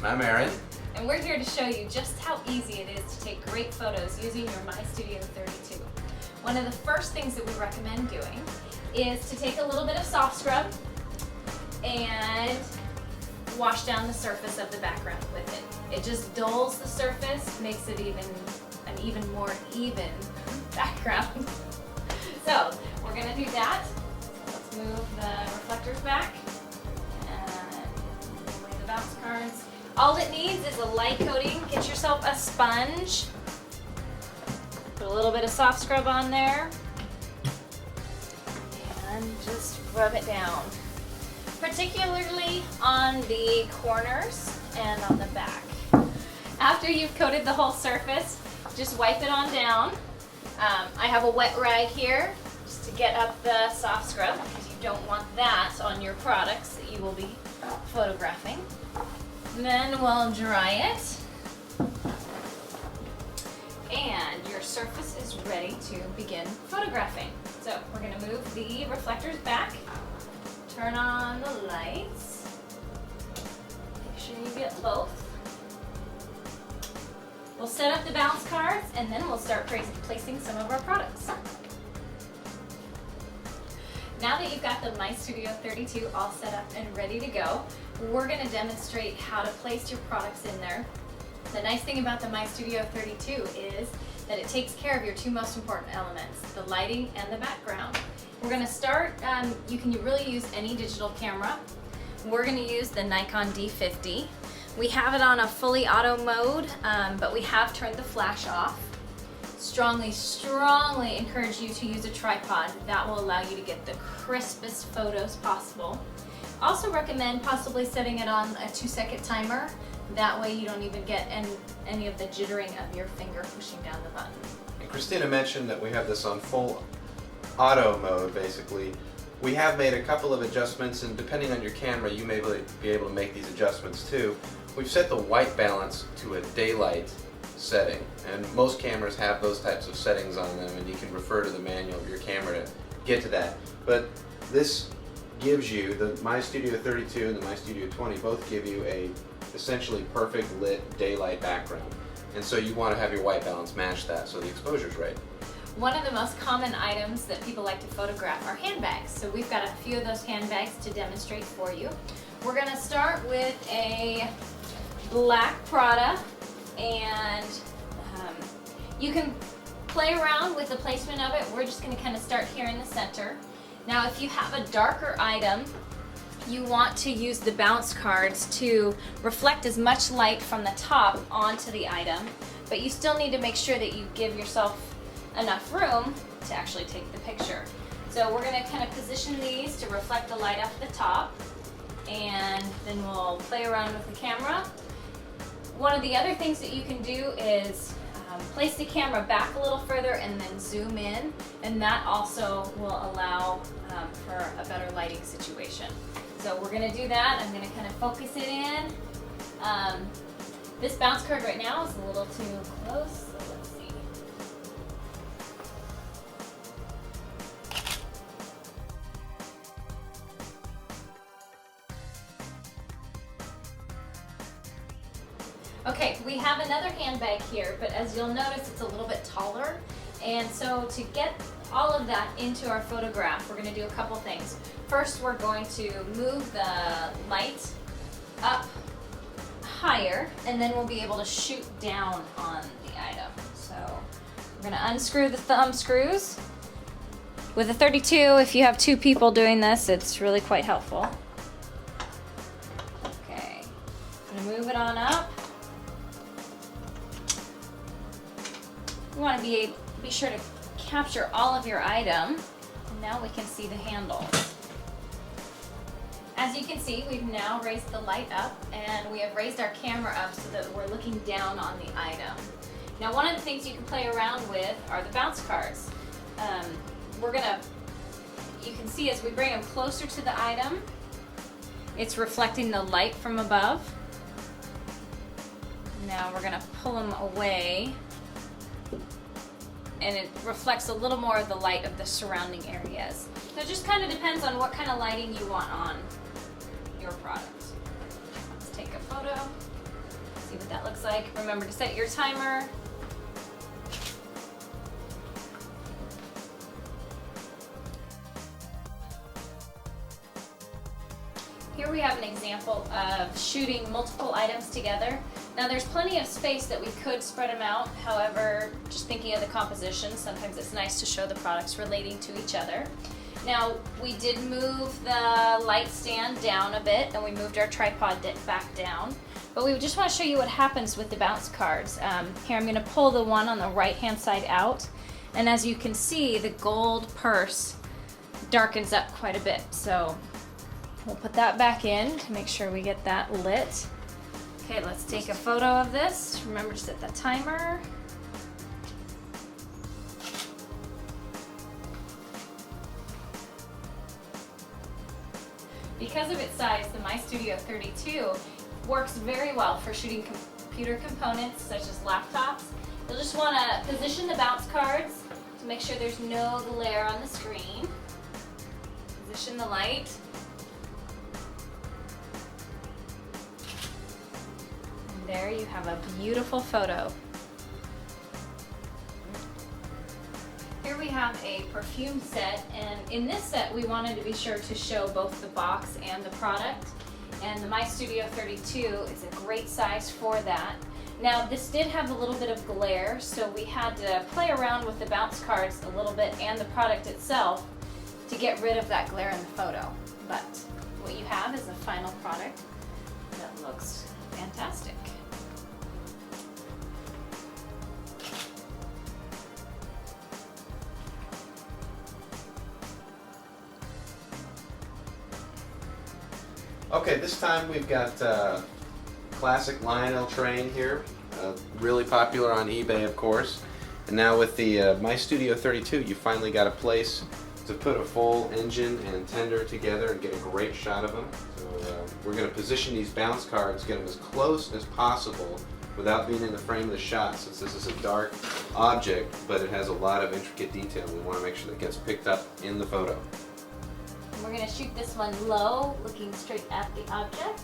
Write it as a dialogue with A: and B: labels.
A: I'm Aaron.
B: And we're here to show you just how easy it is to take great photos using your MyStudio 32. One of the first things that we recommend doing is to take a little bit of soft scrub and wash down the surface of the background with it. It just dulls the surface, makes it an even more even background. So we're going to do that. Let's move the reflectors back and move away the bounce cards. All it needs is a light coating. Get yourself a sponge. Put a little bit of soft scrub on there and just rub it down, particularly on the corners and on the back. After you've coated the whole surface, just wipe it on down. I have a wet rag here just to get up the soft scrub because you don't want that on your products that you will be photographing. Then we'll dry it, and your surface is ready to begin photographing. So we're going to move the reflectors back, turn on the lights, make sure you get both. We'll set up the bounce cards, and then we'll start placing some of our products. Now that you've got the MyStudio 32 all set up and ready to go, we're going to demonstrate how to place your products in there. The nice thing about the MyStudio 32 is that it takes care of your two most important elements, the lighting and the background. We're going to start, you can really use any digital camera. We're going to use the Nikon D50. We have it on a fully auto mode, but we have turned the flash off. Strongly encourage you to use a tripod. That will allow you to get the crispest photos possible. Also recommend possibly setting it on a 2-second timer. That way you don't even get any of the jittering of your finger pushing down the button.
A: And Christina mentioned that we have this on full auto mode, basically. We have made a couple of adjustments, and depending on your camera, you may be able to make these adjustments too. We've set the white balance to a daylight setting, and most cameras have those types of settings on them, and you can refer to the manual of your camera to get to that. But this gives you, the MyStudio 32 and the MyStudio 20 both give you a essentially perfect lit daylight background, and so you want to have your white balance match that so the exposure's right.
B: One of the most common items that people like to photograph are handbags, so we've got a few of those handbags to demonstrate for you. We're going to start with a black Prada, and you can play around with the placement of it. We're just going to kind of start here in the center. Now if you have a darker item, you want to use the bounce cards to reflect as much light from the top onto the item, but you still need to make sure that you give yourself enough room to actually take the picture. So we're going to kind of position these to reflect the light off the top, and then we'll play around with the camera. One of the other things that you can do is place the camera back a little further and then zoom in, and that also will allow for a better lighting situation. So we're going to do that. I'm going to kind of focus it in. This bounce card right now is a little too close, so let's see. Okay, we have another handbag here, but as you'll notice, it's a little bit taller. And so to get all of that into our photograph, we're going to do a couple things. First, we're going to move the light up higher, and then we'll be able to shoot down on the item. So we're going to unscrew the thumb screws. With a 32, if you have two people doing this, it's really quite helpful. Okay, I'm going to move it on up. You want to be sure to capture all of your item, and now we can see the handles. As you can see, we've now raised the light up, and we have raised our camera up so that we're looking down on the item. Now, one of the things you can play around with are the bounce cards. You can see as we bring them closer to the item, it's reflecting the light from above. Now we're going to pull them away, and it reflects a little more of the light of the surrounding areas. So it just kind of depends on what kind of lighting you want on your product. Let's take a photo. See what that looks like. Remember to set your timer. Here we have an example of shooting multiple items together. Now there's plenty of space that we could spread them out. However, just thinking of the composition, sometimes it's nice to show the products relating to each other. Now we did move the light stand down a bit and we moved our tripod back down. But we just want to show you what happens with the bounce cards. Here I'm going to pull the one on the right hand side out. And as you can see, the gold purse darkens up quite a bit. So we'll put that back in to make sure we get that lit. Okay, let's take a photo of this. Remember to set the timer. Because of its size, the MyStudio 32 works very well for shooting computer components such as laptops. You'll just want to position the bounce cards to make sure there's no glare on the screen. Position the light. And there you have a beautiful photo. Here we have a perfume set, and in this set we wanted to be sure to show both the box and the product. And the MyStudio 32 is a great size for that. Now this did have a little bit of glare, so we had to play around with the bounce cards a little bit and the product itself to get rid of that glare in the photo. But what you have is a final product that looks fantastic.
A: Okay, this time we've got classic Lionel Train here, really popular on eBay, of course. And now with the MyStudio 32, you finally got a place to put a full engine and tender together and get a great shot of them. So we're going to position these bounce cards, get them as close as possible without being in the frame of the shot, since this is a dark object, but it has a lot of intricate detail. We want to make sure that it gets picked up in the photo.
B: We're going to shoot this one low, looking straight at the object.